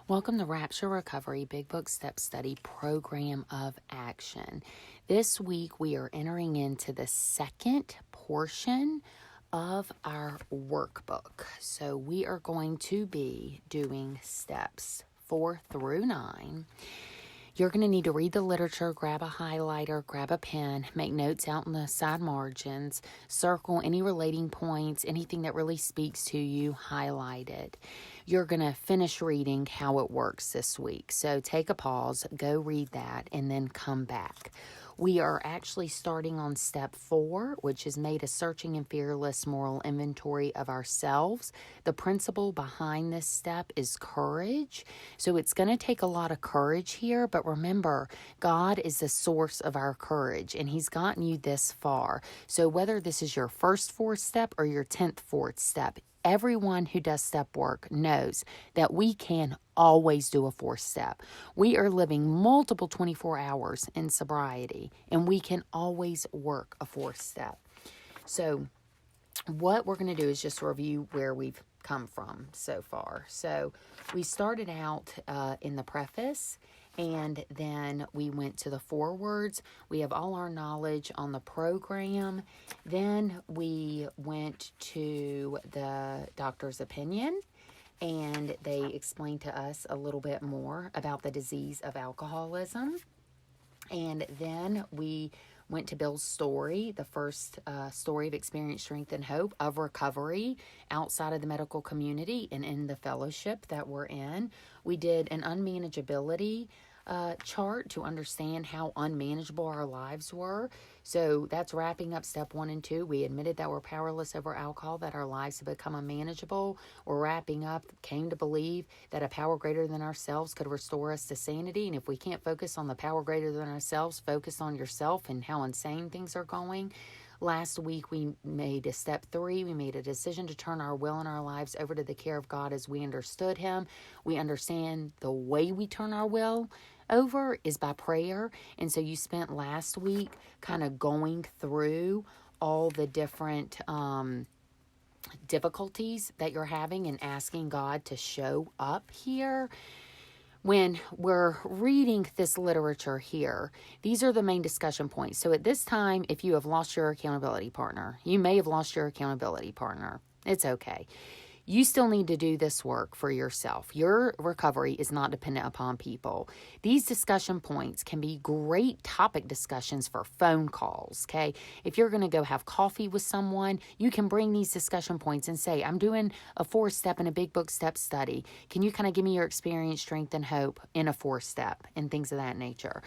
Welcome to Rapture Recovery Big Book Step Study Program of Action. This week we are entering into the second portion of our workbook. So we are going to be doing steps 4 through 9. You're going to need to read the literature, grab a highlighter, grab a pen, make notes out in the side margins, circle any relating points, anything that really speaks to you, highlight it. You're going to finish reading how it works this week. So take a pause, go read that, and then come back. We are actually starting on step 4, which is made a searching and fearless moral inventory of ourselves. The principle behind this step is courage. So it's going to take a lot of courage here, but remember, God is the source of our courage, and He's gotten you this far. So whether this is your first 4th step or your 10th 4th step, everyone who does step work knows that we can always do a 4th step. We are living multiple 24 hours in sobriety, and we can always work a 4th step. So what we're going to do is just review where we've come from so far. So we started out in the preface, and then we went to the forewords. We have all our knowledge on the program. Then we went to the doctor's opinion, and they explained to us a little bit more about the disease of alcoholism. And then we went to Bill's story, the first story of experience, strength, and hope of recovery outside of the medical community and in the fellowship that we're in. We did an unmanageability chart to understand how unmanageable our lives were. So that's wrapping up step 1 and 2. We admitted that we're powerless over alcohol, that our lives have become unmanageable. We're wrapping up, came to believe that a power greater than ourselves could restore us to sanity. And if we can't focus on the power greater than ourselves, focus on yourself and how insane things are going. Last week, we made a step 3. We made a decision to turn our will and our lives over to the care of God as we understood Him. We understand the way we turn our will over is by prayer. And so you spent last week kind of going through all the different difficulties that you're having and asking God to show up here. When we're reading this literature here, these are the main discussion points. So at this time, if you have lost your accountability partner, you may have lost your accountability partner. It's okay. You still need to do this work for yourself. Your recovery is not dependent upon people. These discussion points can be great topic discussions for phone calls, okay? If you're going to go have coffee with someone, you can bring these discussion points and say, I'm doing a 4th step in a big book step study. Can you kind of give me your experience, strength, and hope in a 4th step and things of that nature?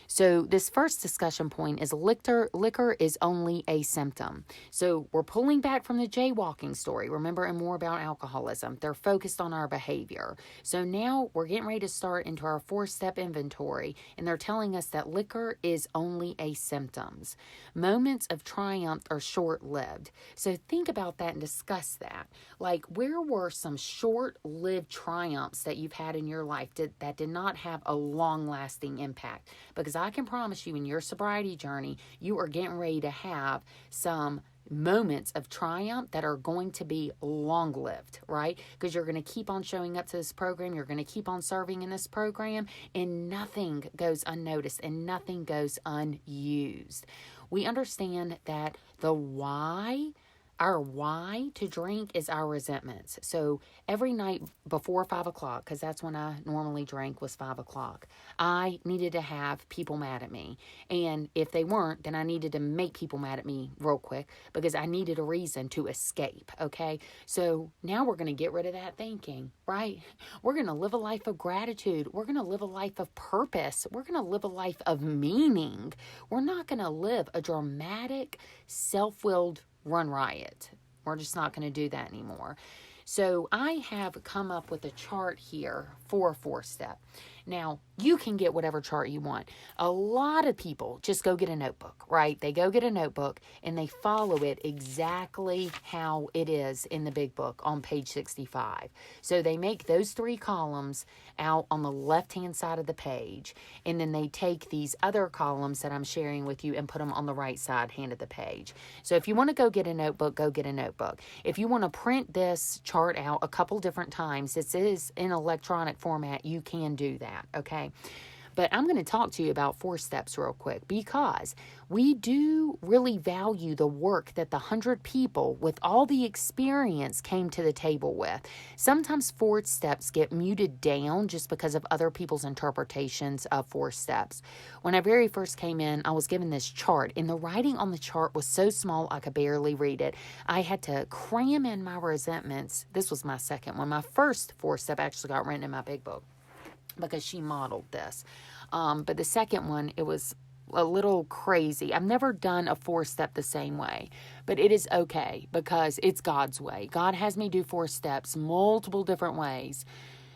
So this first discussion point is liquor is only a symptom. So we're pulling back from the jaywalking story, remember, and more about alcoholism. They're focused on our behavior. So now we're getting ready to start into our 4th step inventory, and they're telling us that liquor is only a symptoms. Moments of triumph are short-lived. So think about that and discuss that. Like, where were some short-lived triumphs that you've had in your life that did not have a long-lasting impact? Because I can promise you in your sobriety journey, you are getting ready to have some moments of triumph that are going to be long-lived, right? Because you're going to keep on showing up to this program, you're going to keep on serving in this program, and nothing goes unnoticed and nothing goes unused. We understand that our why to drink is our resentments. So every night before 5 o'clock, because that's when I normally drank, was 5 o'clock, I needed to have people mad at me. And if they weren't, then I needed to make people mad at me real quick because I needed a reason to escape, okay? So now we're going to get rid of that thinking, right? We're going to live a life of gratitude. We're going to live a life of purpose. We're going to live a life of meaning. We're not going to live a dramatic, self-willed run riot. We're just not going to do that anymore. So I have come up with a chart here for a 4th step. Now, you can get whatever chart you want. A lot of people just go get a notebook, right? They go get a notebook and they follow it exactly how it is in the big book on page 65. So they make those 3 columns out on the left-hand side of the page, and then they take these other columns that I'm sharing with you and put them on the right side hand of the page. So if you want to go get a notebook, go get a notebook. If you want to print this chart out a couple different times. This is in electronic format. You can do that, okay? But I'm going to talk to you about 4 steps real quick, because we do really value the work that the 100 people with all the experience came to the table with. Sometimes 4 steps get muted down just because of other people's interpretations of 4 steps. When I very first came in, I was given this chart, and the writing on the chart was so small I could barely read it. I had to cram in my resentments. This was my second one. My first 4 step actually got written in my big book, because she modeled this. But the second one, it was a little crazy. I've never done a 4 step the same way, but it is okay because it's God's way. God has me do 4 steps multiple different ways,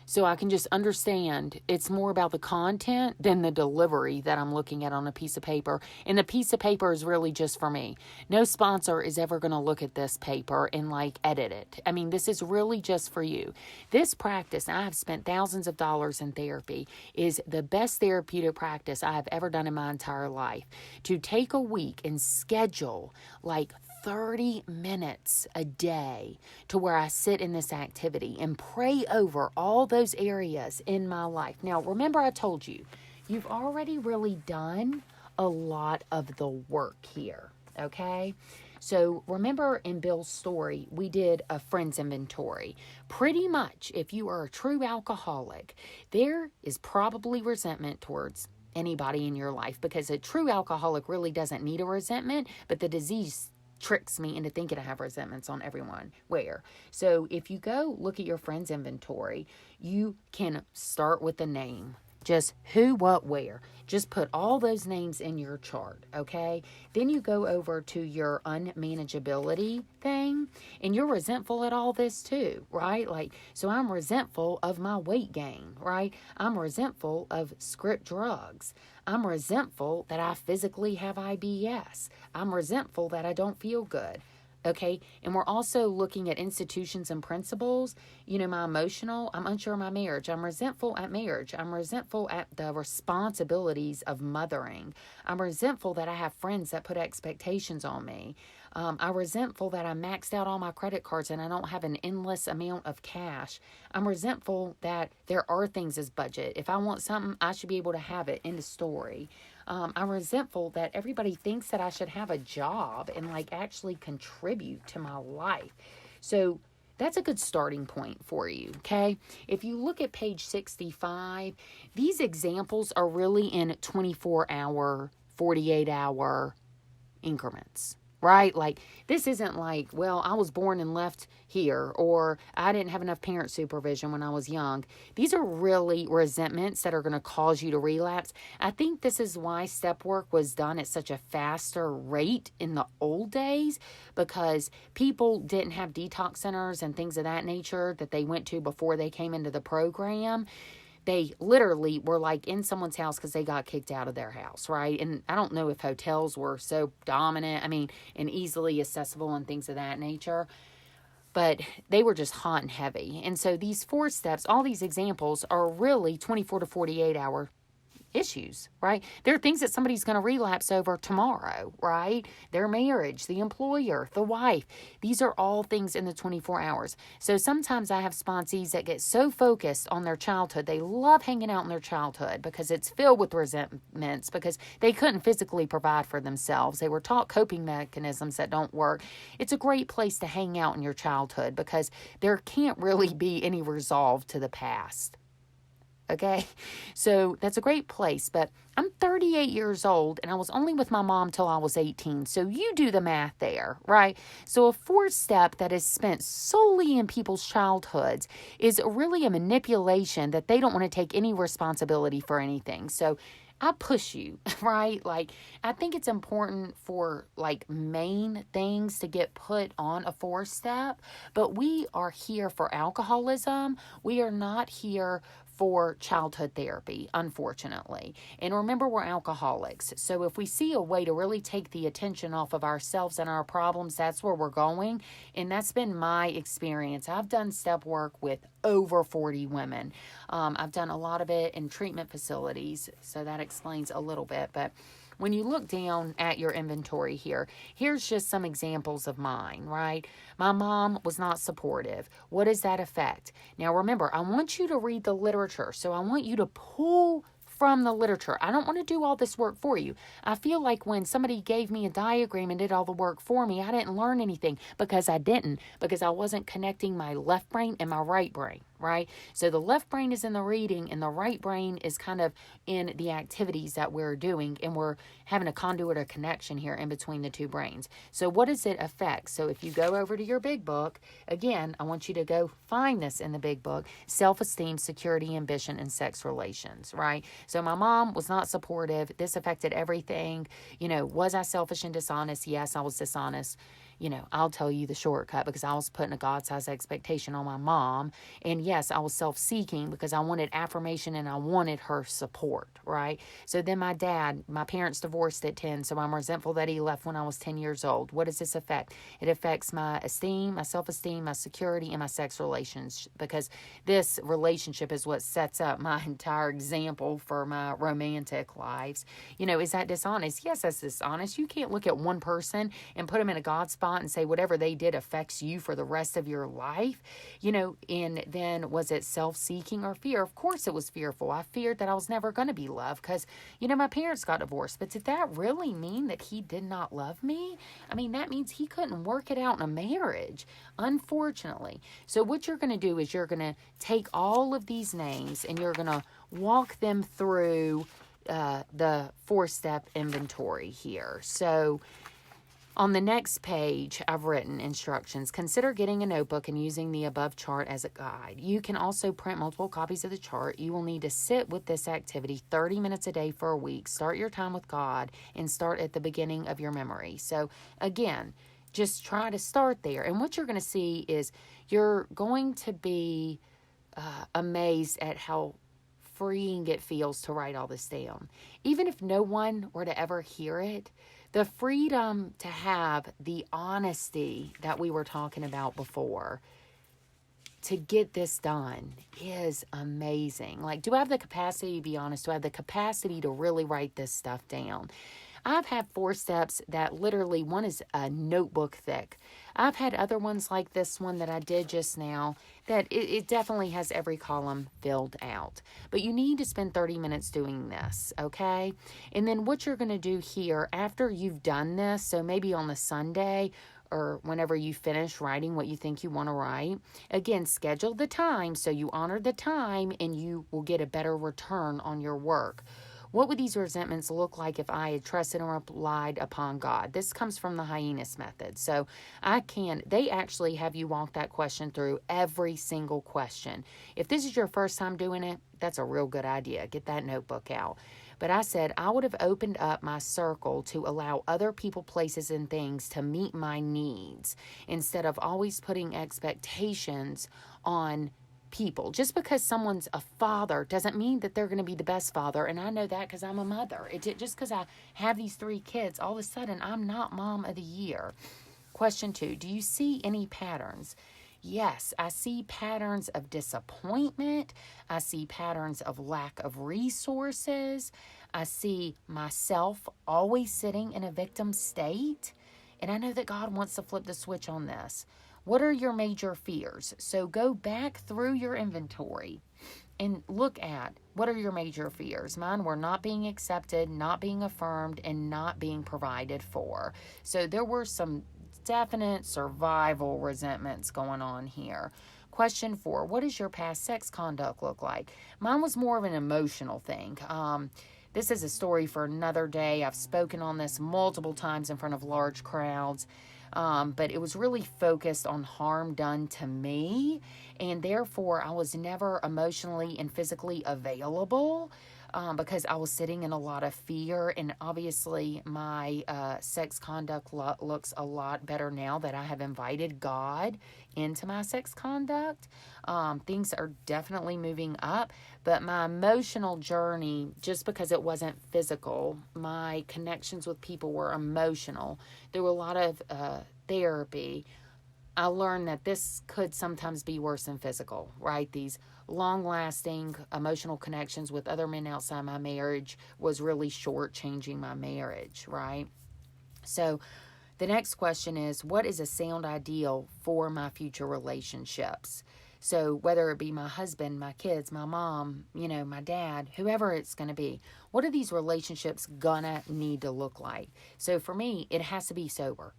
so I can just understand it's more about the content than the delivery that I'm looking at on a piece of paper. And the piece of paper is really just for me. No sponsor is ever going to look at this paper and edit it. I mean, this is really just for you. This practice, and I have spent thousands of dollars in therapy, is the best therapeutic practice I have ever done in my entire life. To take a week and schedule 30 minutes a day to where I sit in this activity and pray over all those areas in my life. Now, remember I told you, you've already really done a lot of the work here, okay? So remember in Bill's story, we did a friends inventory. Pretty much, if you are a true alcoholic, there is probably resentment towards anybody in your life, because a true alcoholic really doesn't need a resentment, but the disease tricks me into thinking I have resentments on everyone. So if you go look at your friends inventory, you can start with the name. Just who, what, where. Just put all those names in your chart, okay? Then you go over to your unmanageability thing, and you're resentful at all this too, right? So I'm resentful of my weight gain, right? I'm resentful of script drugs. I'm resentful that I physically have IBS. I'm resentful that I don't feel good. Okay, and we're also looking at institutions and principles. My emotional, I'm unsure of my marriage. I'm resentful at marriage. I'm resentful at the responsibilities of mothering. I'm resentful that I have friends that put expectations on me. I'm resentful that I maxed out all my credit cards and I don't have an endless amount of cash. I'm resentful that there are things as budget. If I want something, I should be able to have it. End of story. I'm resentful that everybody thinks that I should have a job and actually contribute to my life. So that's a good starting point for you, okay? If you look at page 65, these examples are really in 24-hour, 48-hour increments. Right? This isn't I was born and left here, or I didn't have enough parent supervision when I was young. These are really resentments that are going to cause you to relapse. I think this is why step work was done at such a faster rate in the old days, because people didn't have detox centers and things of that nature that they went to before they came into the program. They literally were in someone's house because they got kicked out of their house, right? And I don't know if hotels were so dominant, and easily accessible and things of that nature, but they were just hot and heavy. And so these 4 steps, all these examples are really 24 to 48 hour issues, right? There are things that somebody's going to relapse over tomorrow, right? Their marriage, the employer, the wife. These are all things in the 24 hours. So sometimes I have sponsees that get so focused on their childhood. They love hanging out in their childhood because it's filled with resentments, because they couldn't physically provide for themselves. They were taught coping mechanisms that don't work. It's a great place to hang out in your childhood because there can't really be any resolve to the past. Okay, so that's a great place, but I'm 38 years old and I was only with my mom till I was 18. So you do the math there, right? So a 4th step that is spent solely in people's childhoods is really a manipulation that they don't want to take any responsibility for anything. So I push you, right? I think it's important for main things to get put on a 4 step, but we are here for alcoholism. We are not here for childhood therapy, unfortunately. And remember, we're alcoholics. So if we see a way to really take the attention off of ourselves and our problems, that's where we're going. And that's been my experience. I've done step work with over 40 women. I've done a lot of it in treatment facilities, so that explains a little bit. But when you look down at your inventory here, here's just some examples of mine, right? My mom was not supportive. What does that affect? Now, remember, I want you to read the literature. So I want you to pull from the literature. I don't want to do all this work for you. I feel like when somebody gave me a diagram and did all the work for me, I didn't learn anything because I didn't, because I wasn't connecting my left brain and my right brain, right? So the left brain is in the reading and the right brain is kind of in the activities that we're doing, and we're having a conduit or connection here in between the two brains. So what does it affect? So if you go over to your big book, again, I want you to go find this in the big book: self-esteem, security, ambition, and sex relations, right? So my mom was not supportive. This affected everything. Was I selfish and dishonest? Yes, I was dishonest. I'll tell you the shortcut, because I was putting a God-sized expectation on my mom. And yes, I was self-seeking because I wanted affirmation and I wanted her support, right? So then my dad, my parents divorced at 10, so I'm resentful that he left when I was 10 years old. What does this affect? It affects my esteem, my self-esteem, my security, and my sex relations, because this relationship is what sets up my entire example for my romantic lives. Is that dishonest? Yes, that's dishonest. You can't look at one person and put them in a God spot and say whatever they did affects you for the rest of your life. And then was it self-seeking or fear? Of course it was fearful. I feared that I was never going to be loved because, my parents got divorced. But did that really mean that he did not love me? I mean, that means he couldn't work it out in a marriage, unfortunately. So what you're going to do is you're going to take all of these names and you're going to walk them through the 4-step inventory here. So on the next page, I've written instructions. Consider getting a notebook and using the above chart as a guide. You can also print multiple copies of the chart. You will need to sit with this activity 30 minutes a day for a week. Start your time with God and start at the beginning of your memory. So again, just try to start there. And what you're going to see is you're going to be amazed at how freeing it feels to write all this down. Even if no one were to ever hear it, the freedom to have the honesty that we were talking about before to get this done is amazing. Like, do I have the capacity to be honest? Do I have the capacity to really write this stuff down? I've had 4 steps that literally, one is a notebook thick. I've had other ones like this one that I did just now that it definitely has every column filled out. But you need to spend 30 minutes doing this, okay? And then what you're going to do here after you've done this, so maybe on the Sunday or whenever you finish writing what you think you want to write, again, schedule the time so you honor the time and you will get a better return on your work. What would these resentments look like if I had trusted and relied upon God? This comes from the Hyannis method. So they actually have you walk that question through every single question. If this is your first time doing it, that's a real good idea. Get that notebook out. But I said I would have opened up my circle to allow other people, places, and things to meet my needs instead of always putting expectations on people. Just because someone's a father doesn't mean that they're going to be the best father. And I know that because I'm a mother. Just because I have these 3 kids, all of a sudden I'm not mom of the year. Question 2, do you see any patterns? Yes, I see patterns of disappointment. I see patterns of lack of resources. I see myself always sitting in a victim state. And I know that God wants to flip the switch on this. What are your major fears? So go back through your inventory and look at what are your major fears. Mine were not being accepted, not being affirmed, and not being provided for. So there were some definite survival resentments going on here. Question 4, what does your past sex conduct look like? Mine was more of an emotional thing. This is a story for another day. I've spoken on this multiple times in front of large crowds. But it was really focused on harm done to me, and therefore I was never emotionally and physically available because I was sitting in a lot of fear. And obviously my sex conduct looks a lot better now that I have invited God into my sex conduct. Things are definitely moving up, but my emotional journey, just because it wasn't physical, my connections with people were emotional. There were a lot of therapy. I learned that this could sometimes be worse than physical, right? These long-lasting emotional connections with other men outside my marriage was really short-changing my marriage, right? So the next question is, what is a sound ideal for my future relationships? So whether it be my husband, my kids, my mom, my dad, whoever it's going to be, what are these relationships gonna need to look like? So for me, it has to be sober,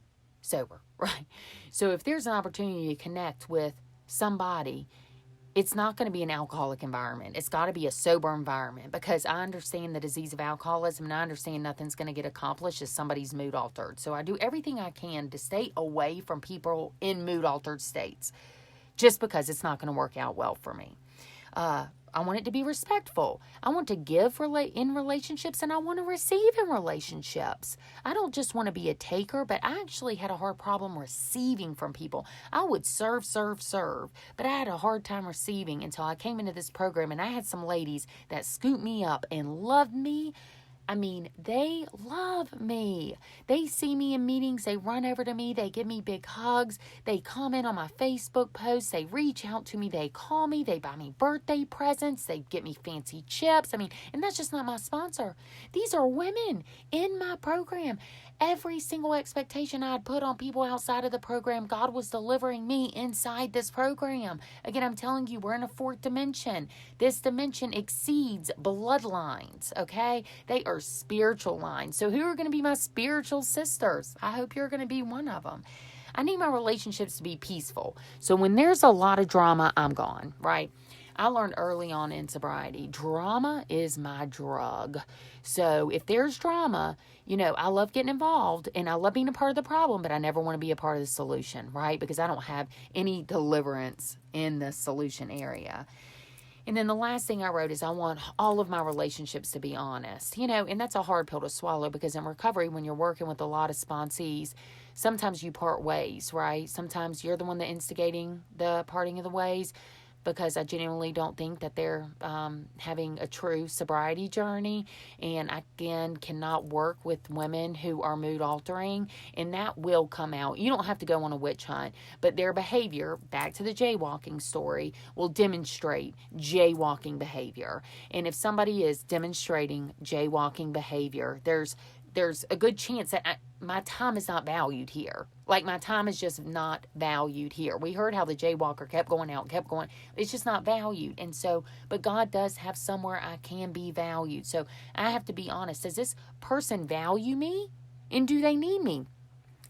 right? So if there's an opportunity to connect with somebody, it's not going to be an alcoholic environment. It's got to be a sober environment, because I understand the disease of alcoholism, and I understand nothing's going to get accomplished if somebody's mood altered. So I do everything I can to stay away from people in mood altered states, just because it's not going to work out well for me. I want it to be respectful. I want to give in relationships, and I want to receive in relationships. I don't just want to be a taker, but I actually had a hard problem receiving from people. I would serve, but I had a hard time receiving until I came into this program, and I had some ladies that scooped me up and loved me. I mean, they love me. They see me in meetings. They run over to me. They give me big hugs. They comment on my Facebook posts. They reach out to me. They call me. They buy me birthday presents. They get me fancy chips. I mean, and that's just not my sponsor. These are women in my program. Every single expectation I had put on people outside of the program, God was delivering me inside this program. Again, I'm telling you, we're in a fourth dimension. This dimension exceeds bloodlines, okay? They are spiritual lines. So who are going to be my spiritual sisters? I hope you're going to be one of them. I need my relationships to be peaceful. So when there's a lot of drama, I'm gone, right? I learned early on in sobriety, drama is my drug. So if there's drama, I love getting involved and I love being a part of the problem, but I never want to be a part of the solution, right? Because I don't have any deliverance in the solution area. And then the last thing I wrote is I want all of my relationships to be honest, and that's a hard pill to swallow, because in recovery, when you're working with a lot of sponsees, sometimes you part ways, right? Sometimes you're the one that instigating the parting of the ways, because I genuinely don't think that they're having a true sobriety journey. And I, again, cannot work with women who are mood altering, and that will come out. You don't have to go on a witch hunt, but their behavior, back to the jaywalking story, will demonstrate jaywalking behavior. And if somebody is demonstrating jaywalking behavior, there's a good chance that my time is not valued here. Like, my time is just not valued here. We heard how the jaywalker kept going out, kept going. It's just not valued. And so, but God does have somewhere I can be valued. So I have to be honest. Does this person value me? And do they need me?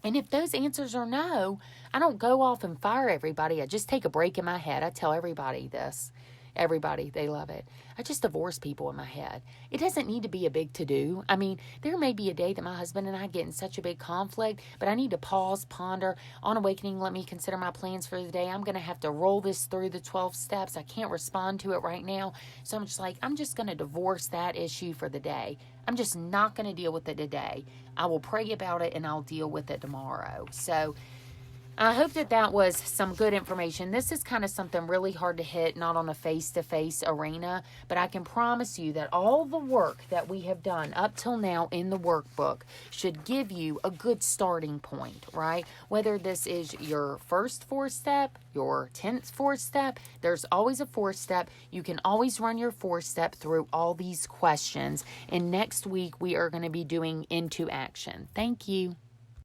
And if those answers are no, I don't go off and fire everybody. I just take a break in my head. I tell everybody this. Everybody, they love it. I just divorce people in my head. It doesn't need to be a big to-do. I mean, there may be a day that my husband and I get in such a big conflict, but I need to pause, ponder. On awakening, let me consider my plans for the day. I'm going to have to roll this through the 12 steps. I can't respond to it right now. So I'm just going to divorce that issue for the day. I'm just not going to deal with it today. I will pray about it and I'll deal with it tomorrow. So I hope that was some good information. This is kind of something really hard to hit, not on a face-to-face arena, but I can promise you that all the work that we have done up till now in the workbook should give you a good starting point, right? Whether this is your first 4-step, your 10th 4-step, there's always a 4-step. You can always run your 4-step through all these questions. And next week, we are going to be doing into action. Thank you.